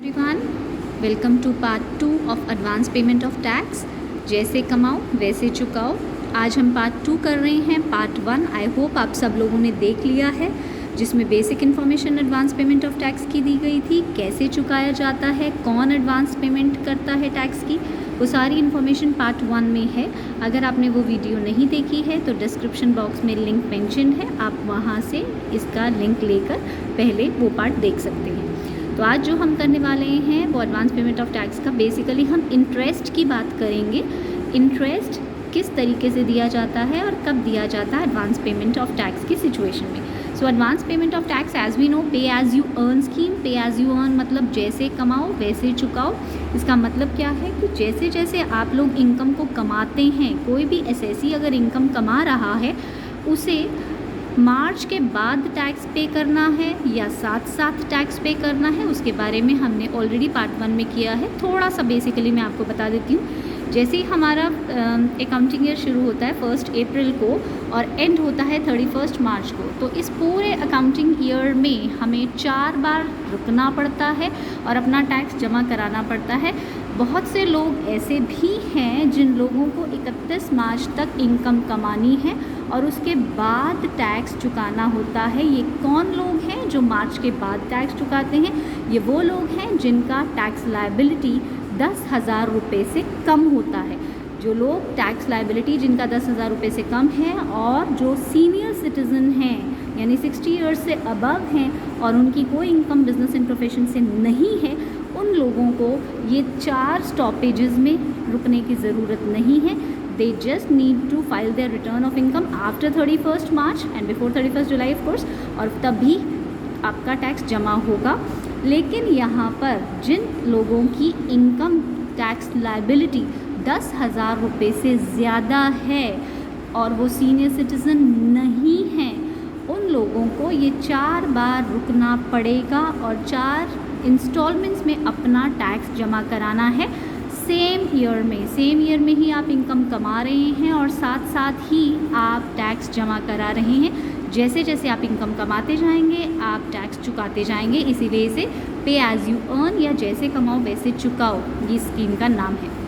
Everyone, welcome to part 2 of advance payment of tax. जैसे कमाओ वैसे चुकाओ। आज हम पार्ट 2 कर रहे हैं। पार्ट 1 आई होप आप सब लोगों ने देख लिया है, जिसमें basic information advance payment of tax की दी गई थी, कैसे चुकाया जाता है, कौन एडवांस पेमेंट करता है टैक्स की, वो सारी इन्फॉर्मेशन पार्ट 1 में है। अगर आपने वो वीडियो नहीं देखी है तो डिस्क्रिप्शन बॉक्स में लिंक मेंशन है, आप वहाँ से इसका लिंक लेकर पहले वो पार्ट देख सकते हैं। तो आज जो हम करने वाले हैं वो एडवांस पेमेंट ऑफ टैक्स का बेसिकली हम इंटरेस्ट की बात करेंगे। इंटरेस्ट किस तरीके से दिया जाता है और कब दिया जाता है एडवांस पेमेंट ऑफ टैक्स की सिचुएशन में। So advance payment of tax as we know, pay as you earn scheme. Pay as you earn मतलब जैसे कमाओ वैसे चुकाओ। इसका मतलब क्या है कि जैसे जैसे आप लोग इनकम को कमाते हैं, कोई भी एसएससी अगर इनकम कमा रहा है उसे मार्च के बाद टैक्स पे करना है या साथ साथ टैक्स पे करना है, उसके बारे में हमने ऑलरेडी पार्ट 1 में किया है। थोड़ा सा बेसिकली मैं आपको बता देती हूँ। जैसे ही हमारा अकाउंटिंग ईयर शुरू होता है 1 अप्रैल को और एंड होता है 31 मार्च को, तो इस पूरे अकाउंटिंग ईयर में हमें 4 बार रुकना पड़ता है और अपना टैक्स जमा कराना पड़ता है। बहुत से लोग ऐसे भी हैं जिन लोगों को 31 मार्च तक इनकम कमानी है और उसके बाद टैक्स चुकाना होता है। ये कौन लोग हैं जो मार्च के बाद टैक्स चुकाते हैं? ये वो लोग हैं जिनका टैक्स लायबिलिटी 10,000 रुपये से कम होता है। जो लोग टैक्स लायबिलिटी जिनका 10,000 रुपये से कम है और जो सीनियर सिटीज़न हैं यानी 60 ईयर्स से अबव हैं और उनकी कोई इनकम बिजनेस एंड प्रोफेशन से नहीं है, उन लोगों को ये 4 स्टॉपेजेस में रुकने की ज़रूरत नहीं है। They just need to file their return of income after 31 March and before 31 July of course, और तभी आपका टैक्स जमा होगा। लेकिन यहाँ पर जिन लोगों की इनकम टैक्स लायबिलिटी 10,000 रुपये से ज़्यादा है और वो सीनियर सिटीज़न नहीं हैं, उन लोगों को ये 4 बार रुकना पड़ेगा और 4 इंस्टॉलमेंट्स में अपना टैक्स जमा कराना है। सेम ईयर में ही आप इनकम कमा रहे हैं और साथ साथ ही आप टैक्स जमा करा रहे हैं। जैसे जैसे आप इनकम कमाते जाएंगे आप टैक्स चुकाते जाएंगे। इसीलिए इसे पे एज यू अर्न या जैसे कमाओ वैसे चुकाओ ये स्कीम का नाम है।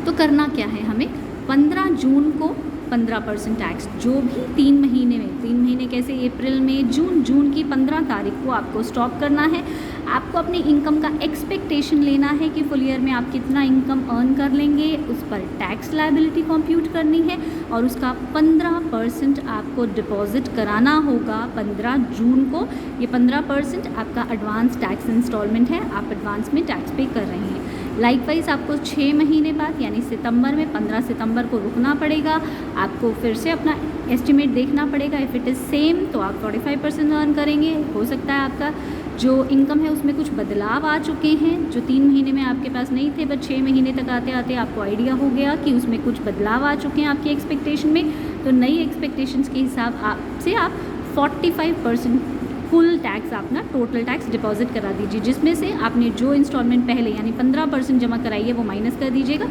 तो करना क्या है, हमें 15 जून को 15% टैक्स, जो भी 3 महीने में, 3 महीने कैसे, अप्रैल में, जून की 15 तारीख को आपको स्टॉप करना है। आपको अपनी इनकम का एक्सपेक्टेशन लेना है कि फुल ईयर में आप कितना इनकम अर्न कर लेंगे, उस पर टैक्स लायबिलिटी कंप्यूट करनी है और उसका 15% आपको डिपॉजिट कराना होगा 15 जून को। ये 15% आपका एडवांस टैक्स इंस्टॉलमेंट है, आप एडवांस में टैक्स पे कर रहे हैं। लाइकवाइज आपको 6 महीने बाद यानी सितंबर में 15 सितंबर को रुकना पड़ेगा। आपको फिर से अपना एस्टिमेट देखना पड़ेगा। इफ़ इट इज़ सेम तो आप 45% अर्न करेंगे। हो सकता है आपका जो इनकम है उसमें कुछ बदलाव आ चुके हैं जो 3 महीने में आपके पास नहीं थे, बट 6 महीने तक आते आते आपको आइडिया हो गया कि उसमें कुछ बदलाव आ चुके हैं आपकी एक्सपेक्टेशन में। तो नई एक्सपेक्टेशंस के हिसाब से आप 45% फुल टैक्स अपना टोटल टैक्स डिपॉजिट करा दीजिए, जिसमें से आपने जो इंस्टॉलमेंट पहले यानी 15% जमा कराई है वो माइनस कर दीजिएगा।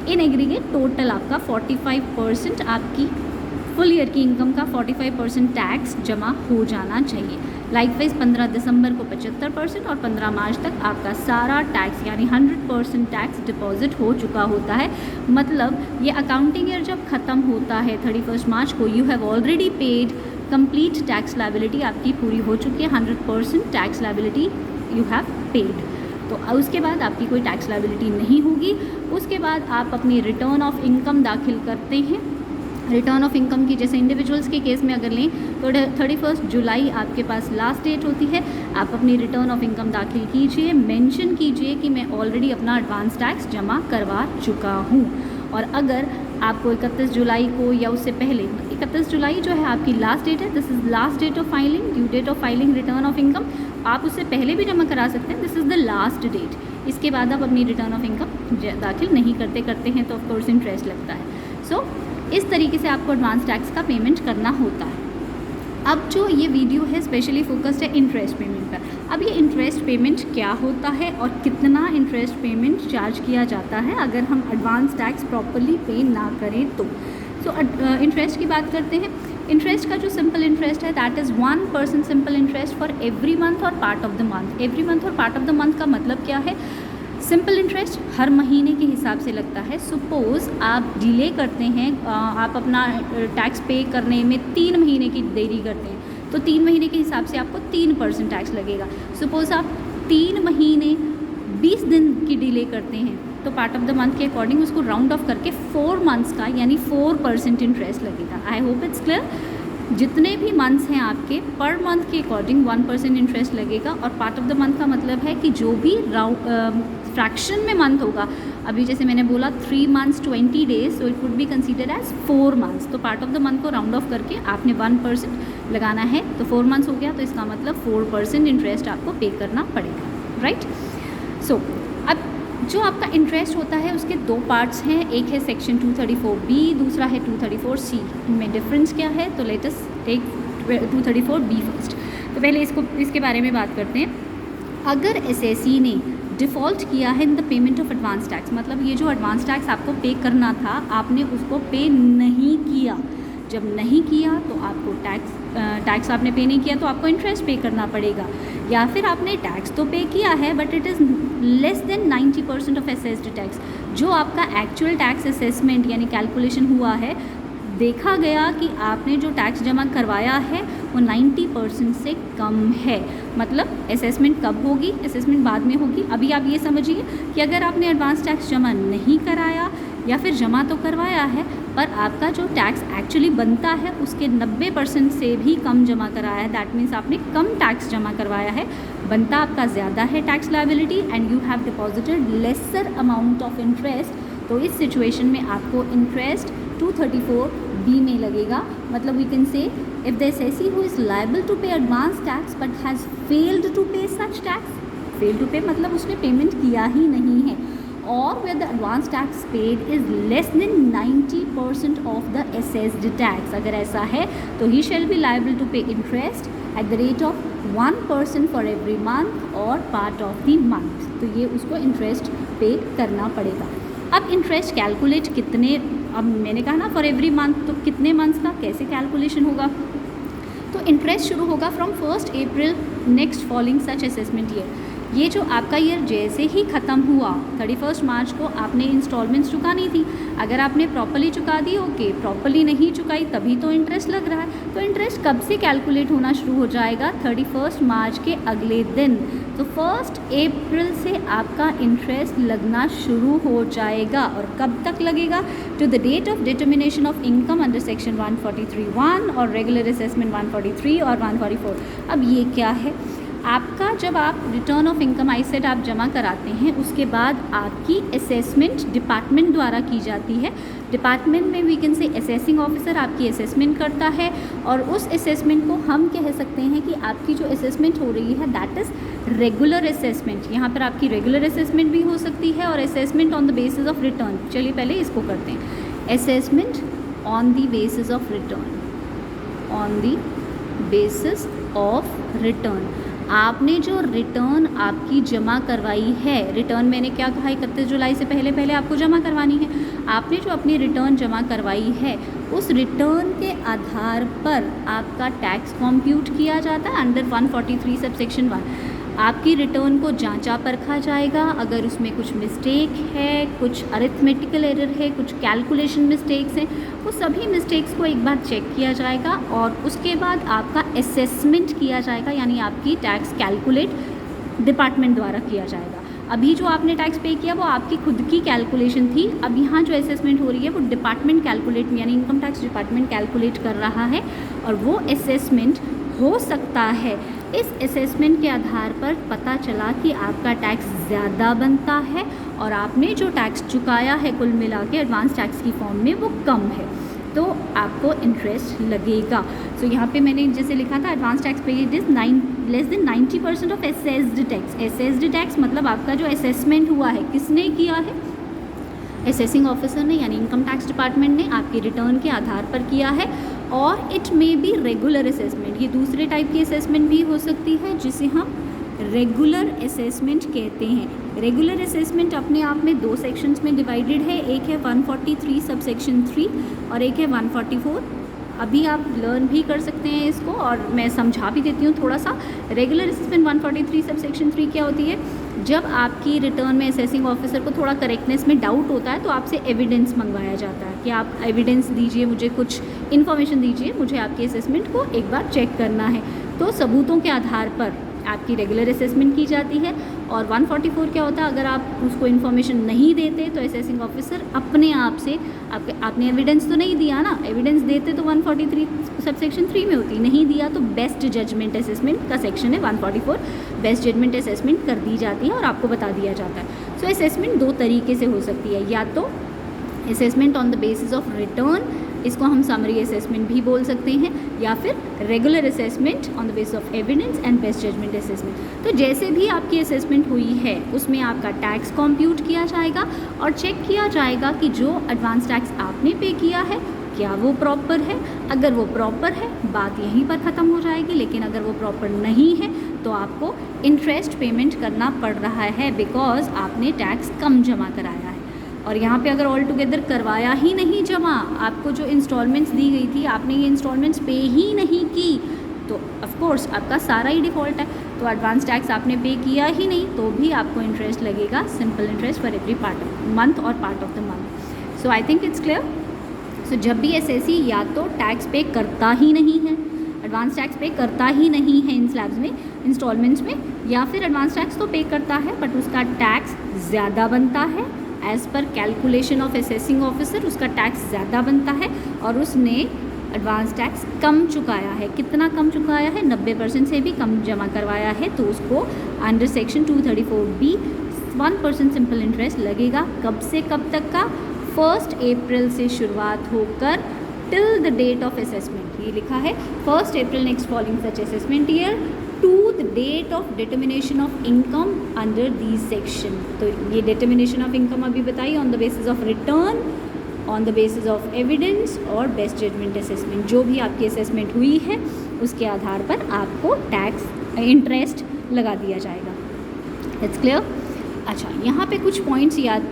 इन एग्रीगेट टोटल आपका 45% आपकी फुल ईयर की इनकम का 45% टैक्स जमा हो जाना चाहिए। लाइकवाइज 15 दिसंबर को 75% और 15 मार्च तक आपका सारा टैक्स यानी 100% टैक्स डिपॉजिट हो चुका होता है। मतलब ये अकाउंटिंग ईयर जब ख़त्म होता है 31 मार्च को, you have already paid complete tax liability, आपकी पूरी हो चुकी है। 100% tax liability you have paid. तो उसके बाद आपकी कोई टैक्स लायबिलिटी नहीं होगी। उसके बाद आप अपनी रिटर्न ऑफ इनकम दाखिल करते हैं। रिटर्न ऑफ इनकम की जैसे इंडिविजुअल्स के केस में अगर लें तो 31 जुलाई आपके पास लास्ट डेट होती है। आप अपनी रिटर्न ऑफ इनकम दाखिल कीजिए, मेंशन कीजिए कि मैं ऑलरेडी अपना एडवांस टैक्स जमा करवा चुका हूँ। और अगर आपको 31 जुलाई को या उससे पहले, 31 जुलाई जो है आपकी लास्ट डेट है, this is last date of filing, due date of filing return of income. आप उससे पहले भी जमा करा सकते हैं, this is the last date. इसके बाद आप अपनी रिटर्न ऑफ इनकम दाखिल नहीं करते हैं तो ऑफकोर्स इंटरेस्ट लगता है। सो इस तरीके से आपको एडवांस टैक्स का पेमेंट करना होता है। अब जो ये वीडियो है स्पेशली फोकस्ड है इंटरेस्ट पेमेंट पर। अब ये इंटरेस्ट पेमेंट क्या होता है और कितना इंटरेस्ट पेमेंट चार्ज किया जाता है अगर हम एडवांस टैक्स प्रॉपरली पे ना करें तो। इंटरेस्ट की बात करते हैं। इंटरेस्ट का जो सिंपल इंटरेस्ट है that is 1% simple interest for every month or part of the month. Every month or part of the month का मतलब क्या है? सिंपल इंटरेस्ट हर महीने के हिसाब से लगता है। सपोज़ आप डिले करते हैं, आप अपना टैक्स पे करने में 3 महीने की देरी करते हैं, तो 3 महीने के हिसाब से आपको 3% टैक्स लगेगा। सपोज़ आप 3 महीने 20 दिन की डिले करते हैं, तो पार्ट ऑफ द मंथ के अकॉर्डिंग उसको राउंड ऑफ करके 4 मंथ्स का यानी 4% इंटरेस्ट लगेगा। आई होप इट्स क्लियर। जितने भी मंथ्स हैं आपके, पर मंथ के अकॉर्डिंग 1% इंटरेस्ट लगेगा। और पार्ट ऑफ द मंथ का मतलब है कि जो भी फ्रैक्शन में मंथ होगा, अभी जैसे मैंने बोला 3 months 20 days, so it would be considered as 4 months. तो पार्ट ऑफ द मंथ को राउंड ऑफ करके आपने 1% लगाना है, तो 4 मंथ्स हो गया, तो इसका मतलब 4% इंटरेस्ट आपको पे करना पड़ेगा, राइट। सो अब जो आपका इंटरेस्ट होता है उसके 2 पार्ट्स हैं, एक है सेक्शन 234B, दूसरा है 234C। इनमें डिफरेंस क्या है? तो let us take 234B first. तो पहले इसके बारे में बात करते हैं। अगर एसएससी ने डिफ़ॉल्ट किया है in the payment of advance tax, मतलब ये जो एडवांस टैक्स आपको पे करना था, आपने उसको पे नहीं किया। जब नहीं किया तो आपको टैक्स आपने पे नहीं किया तो आपको इंटरेस्ट पे करना पड़ेगा। या फिर आपने टैक्स तो पे किया है but it is less than 90% of assessed tax. जो आपका एक्चुअल टैक्स असेसमेंट यानी कैलकुलेशन हुआ है, देखा गया कि आपने जो टैक्स जमा करवाया है वो 90% से कम है। मतलब असेसमेंट कब होगी? असेसमेंट बाद में होगी। अभी आप ये समझिए कि अगर आपने एडवांस टैक्स जमा नहीं कराया या फिर जमा तो करवाया है पर आपका जो टैक्स एक्चुअली बनता है उसके 90% से भी कम जमा कराया है, दैट मीन्स आपने कम टैक्स जमा करवाया है, बनता आपका ज़्यादा है tax liability, and you have deposited lesser amount of interest, तो इस सिचुएशन में आपको इंटरेस्ट 234B में लगेगा। मतलब we can say if the assessee who is liable to pay advance tax but has failed to pay such tax, fail to पे मतलब उसने पेमेंट किया ही नहीं है, और where the advance tax paid is less than 90% of the assessed tax, अगर ऐसा है तो he shall be liable to pay interest at the rate of 1% for every month or part of the month। तो ये उसको interest पे करना पड़ेगा। अब इंटरेस्ट कैलकुलेट कितने, अब मैंने कहा ना फॉर एवरी मंथ, तो कितने मंथ्स का कैसे कैलकुलेशन होगा? तो इंटरेस्ट शुरू होगा from 1 April next following such assessment year. ये जो आपका ईयर जैसे ही ख़त्म हुआ 31 मार्च को आपने इंस्टॉलमेंट्स चुकानी थी। अगर आपने प्रॉपर्ली चुका दी, ओके, प्रॉपर्ली नहीं चुकाई तभी तो इंटरेस्ट लग रहा है। तो इंटरेस्ट कब से कैलकुलेट होना शुरू हो जाएगा? 31 मार्च के अगले दिन। तो 1 अप्रैल से आपका इंटरेस्ट लगना शुरू हो जाएगा। और कब तक लगेगा? To the date of determination of income under section 143(1) और रेगुलर असेसमेंट 143 और 144। अब ये क्या है? आपका जब आप रिटर्न ऑफ इनकम आईसेट आप जमा कराते हैं, उसके बाद आपकी असेसमेंट डिपार्टमेंट द्वारा की जाती है। डिपार्टमेंट में we can say assessing officer आपकी असेसमेंट करता है, और उस असेसमेंट को हम कह सकते हैं कि आपकी जो असेसमेंट हो रही है दैट इज़ रेगुलर असेसमेंट। यहाँ पर आपकी रेगुलर असेसमेंट भी हो सकती है और assessment on the basis of return. चलिए पहले इसको करते हैं। Assessment on the basis of return, on the basis of return. आपने जो रिटर्न आपकी जमा करवाई है, रिटर्न मैंने क्या कहा 31 जुलाई से पहले आपको जमा करवानी है। आपने जो अपनी रिटर्न जमा करवाई है उस रिटर्न के आधार पर आपका टैक्स कॉम्प्यूट किया जाता है अंडर 143 सबसेक्शन 1। आपकी रिटर्न को जांचा परखा जाएगा। अगर उसमें कुछ मिस्टेक है, कुछ अरिथमेटिकल एरर है, कुछ कैलकुलेशन मिस्टेक्स हैं, वो सभी मिस्टेक्स को एक बार चेक किया जाएगा और उसके बाद आपका असेसमेंट किया जाएगा, यानी आपकी टैक्स कैलकुलेट डिपार्टमेंट द्वारा किया जाएगा। अभी जो आपने टैक्स पे किया वो आपकी खुद की कैलकुलेशन थी। अब यहाँ जो असेसमेंट हो रही है वो डिपार्टमेंट कैलकुलेट यानी इनकम टैक्स डिपार्टमेंट कैलकुलेट कर रहा है, और वो असेसमेंट हो सकता है इस असेसमेंट के आधार पर पता चला कि आपका टैक्स ज़्यादा बनता है और आपने जो टैक्स चुकाया है कुल मिला के एडवांस टैक्स की फॉर्म में वो कम है, तो आपको इंटरेस्ट लगेगा। सो यहाँ पे मैंने जैसे लिखा था advance tax paid is less than 90% of assessed tax. Assessed tax मतलब आपका जो असेसमेंट हुआ है किसने किया है? असेसिंग ऑफिसर ने, यानी इनकम टैक्स डिपार्टमेंट ने आपकी रिटर्न के आधार पर किया है। और it may be regular assessment, ये दूसरे टाइप की असेसमेंट भी हो सकती है जिसे हम रेगुलर असेसमेंट कहते हैं। रेगुलर असेसमेंट अपने आप में 2 सेक्शंस में डिवाइडेड है, एक है 143 सबसेक्शन 3 और एक है 144 अभी आप लर्न भी कर सकते हैं इसको, और मैं समझा भी देती हूँ थोड़ा सा। रेगुलर असेसमेंट 143 सब सेक्शन 3 क्या होती है, जब आपकी रिटर्न में असेसिंग ऑफिसर को थोड़ा करेक्टनेस में डाउट होता है तो आपसे एविडेंस मंगवाया जाता है कि आप एविडेंस दीजिए, मुझे कुछ इन्फॉर्मेशन दीजिए, मुझे आपके असेसमेंट को एक बार चेक करना है। तो सबूतों के आधार पर आपकी रेगुलर असेसमेंट की जाती है। और 144 क्या होता है, अगर आप उसको इन्फॉर्मेशन नहीं देते तो असेसिंग ऑफिसर अपने आप से आपने एविडेंस तो नहीं दिया ना, एविडेंस देते तो 143 सब सेक्शन 3 में होती, नहीं दिया तो बेस्ट जजमेंट असेसमेंट का सेक्शन है 144, बेस्ट जजमेंट असेसमेंट कर दी जाती है और आपको बता दिया जाता है। सो असेसमेंट दो तरीके से हो सकती है, या तो assessment on the basis of return, इसको हम समरी असेसमेंट भी बोल सकते हैं, या फिर regular assessment on the basis of evidence and best judgement assessment. तो जैसे भी आपकी असेसमेंट हुई है उसमें आपका टैक्स कंप्यूट किया जाएगा और चेक किया जाएगा कि जो एडवांस टैक्स आपने पे किया है क्या वो प्रॉपर है। अगर वो प्रॉपर है बात यहीं पर ख़त्म हो जाएगी, लेकिन अगर वो प्रॉपर नहीं है तो आपको इंटरेस्ट पेमेंट करना पड़ रहा है, बिकॉज आपने टैक्स कम जमा कराया है। और यहाँ पे अगर ऑल टुगेदर करवाया ही नहीं जमा, आपको जो इंस्टॉलमेंट्स दी गई थी आपने ये इंस्टॉलमेंट्स पे ही नहीं की, तो ऑफ कोर्स आपका सारा ही डिफ़ॉल्ट है। तो एडवांस टैक्स आपने पे किया ही नहीं तो भी आपको इंटरेस्ट लगेगा, simple interest for every part of month or part of the month. So I think it's clear. So जब भी एसएससी या तो टैक्स पे करता ही नहीं है, एडवांस टैक्स पे करता ही नहीं है इन स्लैब्स में, इंस्टॉलमेंट्स में, या फिर एडवांस टैक्स तो पे करता है बट उसका टैक्स ज़्यादा बनता है as per calculation of assessing officer, उसका टैक्स ज़्यादा बनता है और उसने एडवांस टैक्स कम चुकाया है। कितना कम चुकाया है, 90% से भी कम जमा करवाया है, तो उसको under section 234B 1% simple interest लगेगा। कब से कब तक का, 1 अप्रैल से शुरुआत होकर till the date of assessment. ये लिखा है 1 April next following such assessment year to the date of determination of income under the section. तो ये डिटर्मिनेशन ऑफ इनकम अभी बताइए, on the basis of return, on the basis of evidence और best judgement assessment. जो भी आपकी assessment हुई है उसके आधार पर आपको टैक्स इंटरेस्ट लगा दिया जाएगा। It's clear. अच्छा, यहाँ पे कुछ पॉइंट्स याद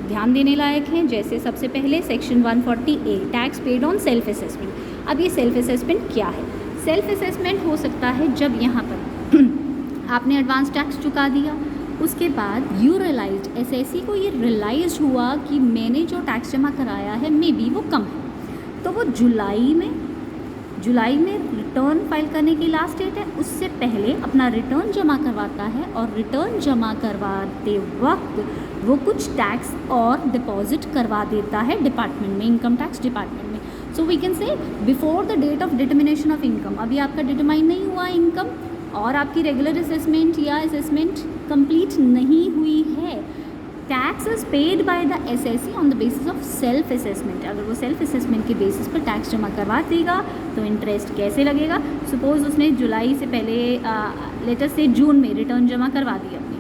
ध्यान देने लायक हैं, जैसे सबसे पहले section 140A tax paid on self assessment. अब ये सेल्फ असेसमेंट क्या है? सेल्फ असेसमेंट हो सकता है जब यहाँ पर आपने एडवांस टैक्स चुका दिया, उसके बाद यू रियलाइज्ड, एसएससी को ये रियलाइज हुआ कि मैंने जो टैक्स जमा कराया है मे बी वो कम है, तो वो जुलाई में रिटर्न फाइल करने की लास्ट डेट है, उससे पहले अपना रिटर्न जमा करवाता है और रिटर्न जमा करवाते वक्त वो कुछ टैक्स और डिपॉजिट करवा देता है डिपार्टमेंट में, इनकम टैक्स डिपार्टमेंट में। So we can say before the date of determination of income, अभी आपका डिटरमाइन नहीं हुआ इनकम और आपकी रेगुलर असेसमेंट या असेसमेंट कंप्लीट नहीं हुई है, tax is paid by the SSC on the basis of self assessment. अगर वो सेल्फ असेसमेंट के बेसिस पर टैक्स जमा करवा देगा तो इंटरेस्ट कैसे लगेगा? सपोज उसने जुलाई से पहले लेटर से जून में रिटर्न जमा करवा दी, अपनी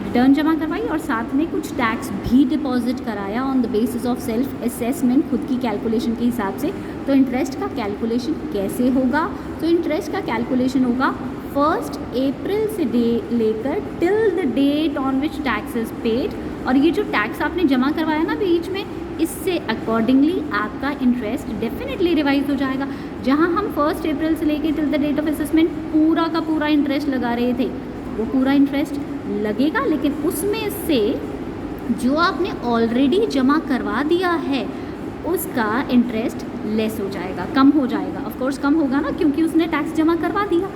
रिटर्न जमा करवाई और साथ में कुछ टैक्स भी डिपॉजिट कराया on the basis of self assessment, खुद की कैलकुलेशन के हिसाब से, तो इंटरेस्ट का कैलकुलेशन कैसे होगा? तो इंटरेस्ट का कैलकुलेशन होगा 1 अप्रैल से लेकर till the date on which tax is paid, और ये जो टैक्स आपने जमा करवाया ना बीच में, इससे अकॉर्डिंगली आपका इंटरेस्ट डेफिनेटली रिवाइज हो जाएगा। जहाँ हम 1 अप्रैल से लेकर till the date of assessment पूरा का पूरा इंटरेस्ट लगा रहे थे, वो पूरा इंटरेस्ट लगेगा, लेकिन उसमें से जो आपने ऑलरेडी जमा करवा दिया है उसका इंटरेस्ट लेस हो जाएगा, कम हो जाएगा। ऑफ कोर्स कम होगा ना, क्योंकि उसने टैक्स जमा करवा दिया।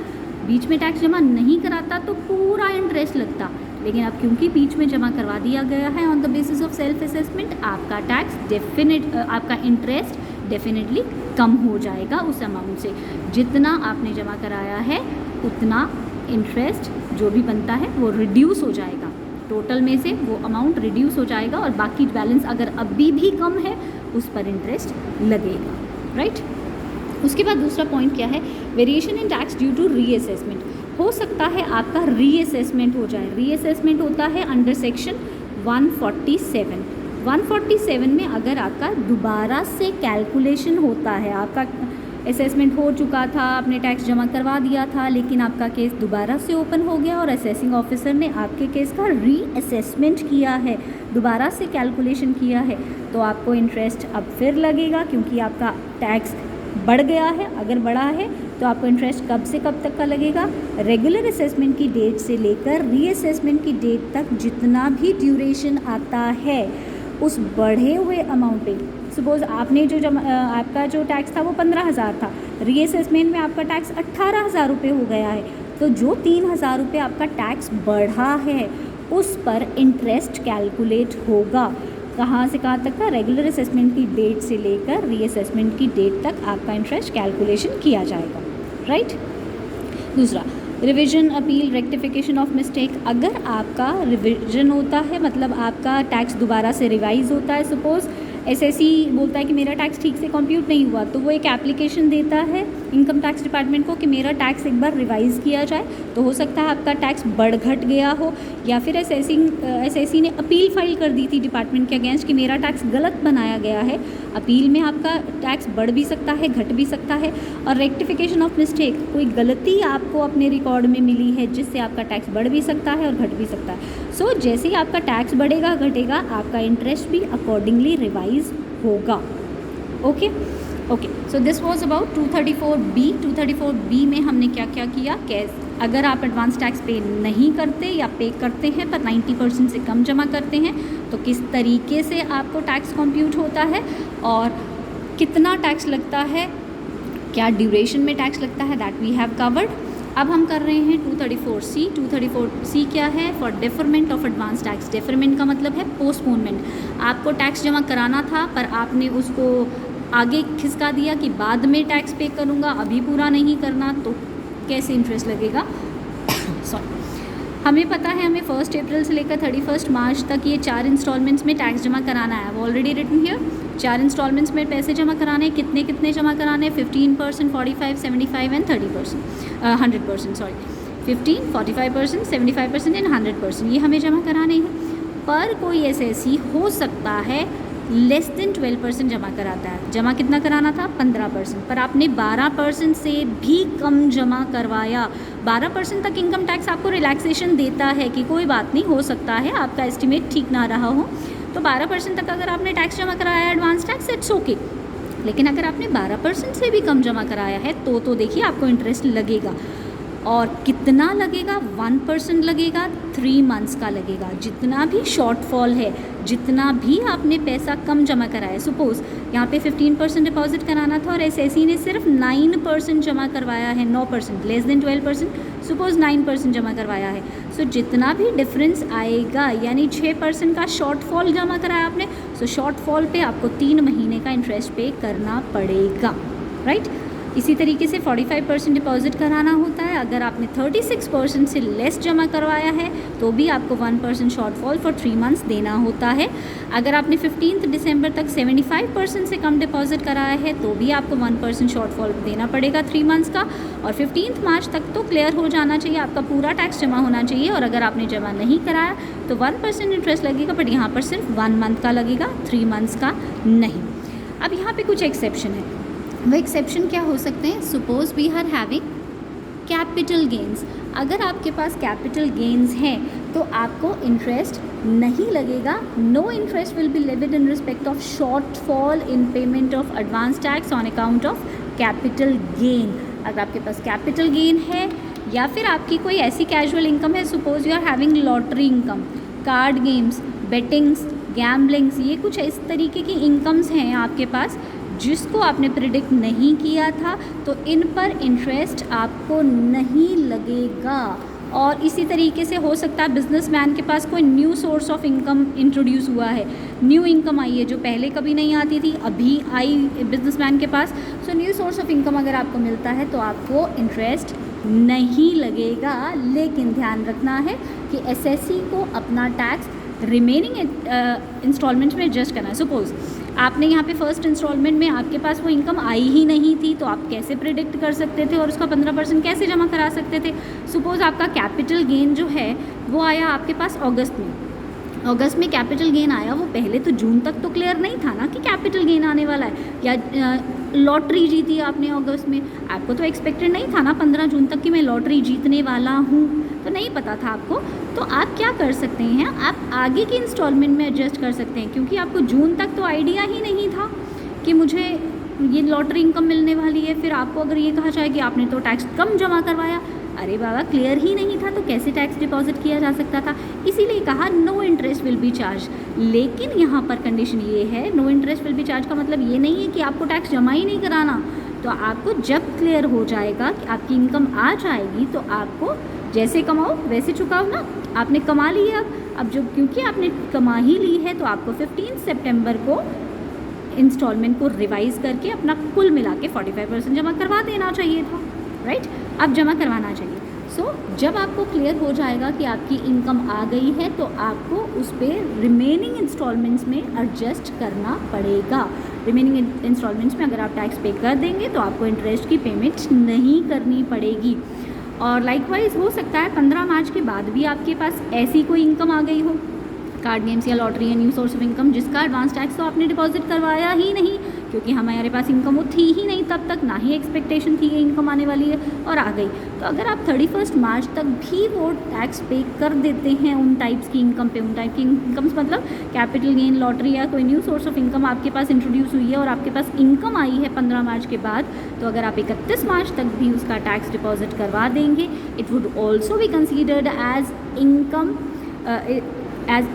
बीच में टैक्स जमा नहीं कराता तो पूरा इंटरेस्ट लगता, लेकिन अब क्योंकि बीच में जमा करवा दिया गया है on the basis of self assessment, आपका टैक्स आपका इंटरेस्ट डेफिनेटली कम हो जाएगा उस अमाउंट से। जितना आपने जमा कराया है उतना इंटरेस्ट जो भी बनता है वो रिड्यूस हो जाएगा, टोटल में से वो अमाउंट रिड्यूस हो जाएगा और बाकी बैलेंस अगर अभी भी कम है उस पर इंटरेस्ट लगेगा, राइट। उसके बाद दूसरा पॉइंट क्या है? Variation in tax due to reassessment. हो सकता है आपका रीअसेसमेंट हो जाए। रीअसेसमेंट होता है अंडर सेक्शन 147। 147 में अगर आपका दोबारा से कैलकुलेशन होता है, आपका असेसमेंट हो चुका था, आपने टैक्स जमा करवा दिया था, लेकिन आपका केस दोबारा से ओपन हो गया और असेसिंग ऑफिसर ने आपके केस का रीअसेसमेंट किया है, दोबारा से कैलकुलेशन किया है, तो आपको इंटरेस्ट अब फिर लगेगा, क्योंकि आपका टैक्स बढ़ गया है, अगर बढ़ा है तो आपको इंटरेस्ट कब से कब तक का लगेगा? रेगुलर असेसमेंट की डेट से लेकर रीअसेसमेंट की डेट तक जितना भी ड्यूरेशन आता है उस बढ़े हुए अमाउंट पे। सपोज़ आपने जो आपका जो टैक्स था वो 15,000 था, रीअसेसमेंट में आपका टैक्स 18,000 रुपये हो गया है, तो जो 3,000 रुपये आपका टैक्स बढ़ा है उस पर इंटरेस्ट कैलकुलेट होगा। कहाँ से कहाँ तक का? रेगुलर असेसमेंट की डेट से लेकर रीअसेसमेंट की डेट तक आपका इंटरेस्ट कैलकुलेशन किया जाएगा, राइट। दूसरा, revision, appeal, rectification of mistake. अगर आपका रिवीजन होता है, मतलब आपका टैक्स दोबारा से रिवाइज होता है, सपोज़ एसएससी बोलता है कि मेरा टैक्स ठीक से कंप्यूट नहीं हुआ, तो वो एक एप्लीकेशन देता है इनकम टैक्स डिपार्टमेंट को कि मेरा टैक्स एक बार रिवाइज़ किया जाए। तो हो सकता है आपका टैक्स बढ़ घट गया हो, या फिर एसएससी ने अपील फाइल कर दी थी डिपार्टमेंट के अगेंस्ट कि मेरा टैक्स गलत बनाया गया है। अपील में आपका टैक्स बढ़ भी सकता है, घट भी सकता है। और रेक्टिफिकेशन ऑफ मिस्टेक, कोई गलती आपको अपने रिकॉर्ड में मिली है जिससे आपका टैक्स बढ़ भी सकता है और घट भी सकता है। सो जैसे ही आपका टैक्स बढ़ेगा घटेगा, आपका इंटरेस्ट भी अकॉर्डिंगली रिवाइज होगा। Okay, so this was about 234B। 234B में हमने क्या क्या किया? अगर आप एडवांस टैक्स पे नहीं करते या पे करते हैं पर 90% से कम जमा करते हैं तो किस तरीके से आपको टैक्स कंप्यूट होता है और कितना टैक्स लगता है, क्या ड्यूरेशन में टैक्स लगता है, दैट वी हैव कवर्ड। अब हम कर रहे हैं 234C। 234C क्या है? For deferment of advance tax. Deferment का मतलब है पोस्टपोनमेंट। आपको टैक्स जमा कराना था पर आपने उसको आगे खिसका दिया कि बाद में टैक्स पे करूँगा, अभी पूरा नहीं करना, तो कैसे इंटरेस्ट लगेगा? सॉरी, हमें पता है हमें 1 अप्रैल से लेकर 31 मार्च तक ये 4 इंस्टॉलमेंट्स में टैक्स जमा कराना है। ऑलरेडी रिटन हियर 4 इंस्टॉलमेंट्स में पैसे जमा कराने हैं। कितने कितने जमा कराने हैं? 15%, 45, 75 एंड 100%, सॉरी 15, 45%, 75% एंड 100%, ये हमें जमा कराने हैं। पर कोई एसएससी हो सकता है लेस देन 12% जमा कराता है। जमा कितना कराना था? 15%, पर आपने 12% से भी कम जमा करवाया। 12% तक इनकम टैक्स आपको रिलैक्सेशन देता है कि कोई बात नहीं, हो सकता है आपका एस्टिमेट ठीक ना रहा हो, तो 12% तक अगर आपने टैक्स जमा कराया एडवांस टैक्स, इट्स ओके। लेकिन अगर आपने 12% से भी कम जमा कराया है तो देखिए आपको इंटरेस्ट लगेगा। और कितना लगेगा? 1% लगेगा, 3 मंथ्स का लगेगा। जितना भी शॉर्टफॉल है, जितना भी आपने पैसा कम जमा कराया, सपोज़ यहाँ पे 15% डिपॉजिट कराना था और एसएससी ने सिर्फ 9% जमा करवाया है, 9%, लेस देन 12%, सपोज़ 9% जमा करवाया है। सो जितना भी डिफरेंस आएगा, यानी 6% का शॉर्टफॉल जमा कराया आपने, सो शॉर्टफॉल पे आपको 3 महीने का इंटरेस्ट पे करना पड़ेगा, राइट। इसी तरीके से 45% डिपॉजिट कराना होता है। अगर आपने 36% से लेस जमा करवाया है तो भी आपको 1% शॉर्टफॉल फॉर 3 मंथ्स देना होता है। अगर आपने 15 दिसंबर तक 75% से कम डिपॉजिट कराया है तो भी आपको 1% शॉर्टफॉल देना पड़ेगा 3 मंथ्स का। और 15 मार्च तक तो क्लियर हो जाना चाहिए, आपका पूरा टैक्स जमा होना चाहिए। और अगर आपने जमा नहीं कराया तो 1% इंटरेस्ट लगेगा, बट यहाँ पर सिर्फ 1 मंथ का लगेगा, 3 मंथ्स का नहीं। अब यहाँ पे कुछ एक्सेप्शन है। वो एक्सेप्शन क्या हो सकते हैं? Suppose we are having capital gains. अगर आपके पास कैपिटल गेन्स हैं तो आपको इंटरेस्ट नहीं लगेगा। No interest will be levied in respect of shortfall in payment of advance tax on account of capital gain. अगर आपके पास कैपिटल गेन है या फिर आपकी कोई ऐसी कैजुअल इनकम है, suppose you are having lottery income, card games, bettings, gamblings, ये कुछ इस तरीके की इनकम्स हैं आपके पास जिसको आपने प्रिडिक्ट नहीं किया था, तो इन पर इंटरेस्ट आपको नहीं लगेगा। और इसी तरीके से हो सकता है बिजनेसमैन के पास कोई new source of income introduce हुआ है, न्यू इनकम आई है जो पहले कभी नहीं आती थी, अभी आई बिजनेसमैन के पास। So new source of income अगर आपको मिलता है तो आपको इंटरेस्ट नहीं लगेगा। लेकिन ध्यान रखना है कि एसएससी को अपना टैक्स रिमेनिंग इंस्टॉलमेंट में एडजस्ट करना है। सपोज़ आपने यहाँ पे फर्स्ट इंस्टॉलमेंट में आपके पास वो इनकम आई ही नहीं थी, तो आप कैसे प्रिडिक्ट कर सकते थे और उसका 15% कैसे जमा करा सकते थे? सपोज़ आपका कैपिटल गेन जो है वो आया आपके पास अगस्त में कैपिटल गेन आया, वो पहले तो जून तक तो क्लियर नहीं था ना कि कैपिटल गेन आने वाला है। या लॉटरी जीती आपने अगस्त में, आपको तो एक्सपेक्टेड नहीं था ना 15 जून तक कि मैं लॉटरी जीतने वाला हूँ, तो नहीं पता था आपको। तो आप क्या कर सकते हैं, आप आगे की इंस्टॉलमेंट में एडजस्ट कर सकते हैं, क्योंकि आपको जून तक तो आइडिया ही नहीं था कि मुझे ये लॉटरी इनकम मिलने वाली है। फिर आपको अगर ये कहा जाए कि आपने तो टैक्स कम जमा करवाया, अरे बाबा क्लियर ही नहीं था तो कैसे टैक्स डिपॉजिट किया जा सकता था। इसीलिए कहा no interest will be charge. लेकिन यहाँ पर कंडीशन ये है, no interest will be charge का मतलब ये नहीं है कि आपको टैक्स जमा ही नहीं कराना। तो आपको जब क्लियर हो जाएगा कि आपकी इनकम आ जाएगी तो आपको जैसे कमाओ वैसे चुकाओ ना। आपने कमा लिया, अब जो क्योंकि आपने कमा ही ली है तो आपको 15 सितंबर को इंस्टॉलमेंट को रिवाइज़ करके अपना कुल मिला के 45% जमा करवा देना चाहिए था, राइट। अब जमा करवाना चाहिए। जब आपको क्लियर हो जाएगा कि आपकी इनकम आ गई है तो आपको उस पर रिमेनिंग इंस्टॉलमेंट्स में एडजस्ट करना पड़ेगा। रिमेनिंग इंस्टॉलमेंट्स में अगर आप टैक्स पे कर देंगे तो आपको इंटरेस्ट की पेमेंट नहीं करनी पड़ेगी। और लाइकवाइज हो सकता है 15 मार्च के बाद भी आपके पास ऐसी कोई इनकम आ गई हो, कार्ड गेम्स या लॉटरी या न्यू सोर्स ऑफ इनकम, जिसका एडवांस टैक्स तो आपने डिपॉजिट करवाया ही नहीं, क्योंकि हमारे पास इनकम वो थी ही नहीं तब तक, ना ही एक्सपेक्टेशन थी कि इनकम आने वाली है और आ गई। तो अगर आप 31 मार्च तक भी वो टैक्स पे कर देते हैं उन टाइप्स की इनकम पे, उन टाइप की इनकम्स मतलब कैपिटल गेन, लॉटरी या कोई न्यू सोर्स ऑफ इनकम आपके पास इंट्रोड्यूस हुई है और आपके पास इनकम आई है 15 मार्च के बाद, तो अगर आप 31 मार्च तक भी उसका टैक्स डिपॉजिट करवा देंगे, it would also be considered as income,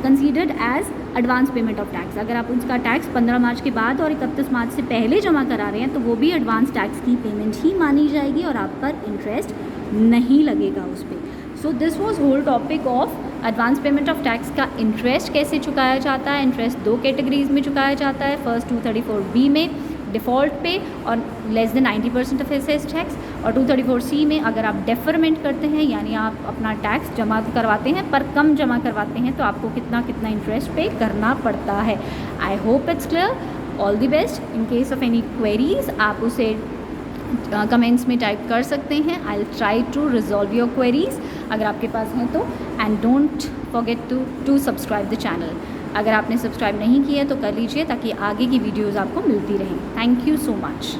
considered as advance payment of tax. अगर आप उसका टैक्स 15 मार्च के बाद और 31 मार्च से पहले जमा करा रहे हैं तो वो भी एडवांस टैक्स की पेमेंट ही मानी जाएगी और आप पर इंटरेस्ट नहीं लगेगा उस पर। So this was whole topic of advance payment of tax का इंटरेस्ट कैसे चुकाया जाता है। इंटरेस्ट 2 कैटेगरीज में चुकाया जाता है, फर्स्ट 234B में डिफ़ॉल्ट पे और less than 90% of assess tax, और 234C में अगर आप डेफरमेंट करते हैं यानी आप अपना टैक्स जमा करवाते हैं पर कम जमा करवाते हैं तो आपको कितना कितना इंटरेस्ट पे करना पड़ता है। I hope it's clear. All the best. In case of any queries आप उसे कमेंट्स में टाइप कर सकते हैं। I will try to resolve your queries अगर आपके पास हैं तो। And don't forget to subscribe the channel. अगर आपने सब्सक्राइब नहीं किया तो कर लीजिए ताकि आगे की वीडियोज़ आपको मिलती रहें। Thank you so much.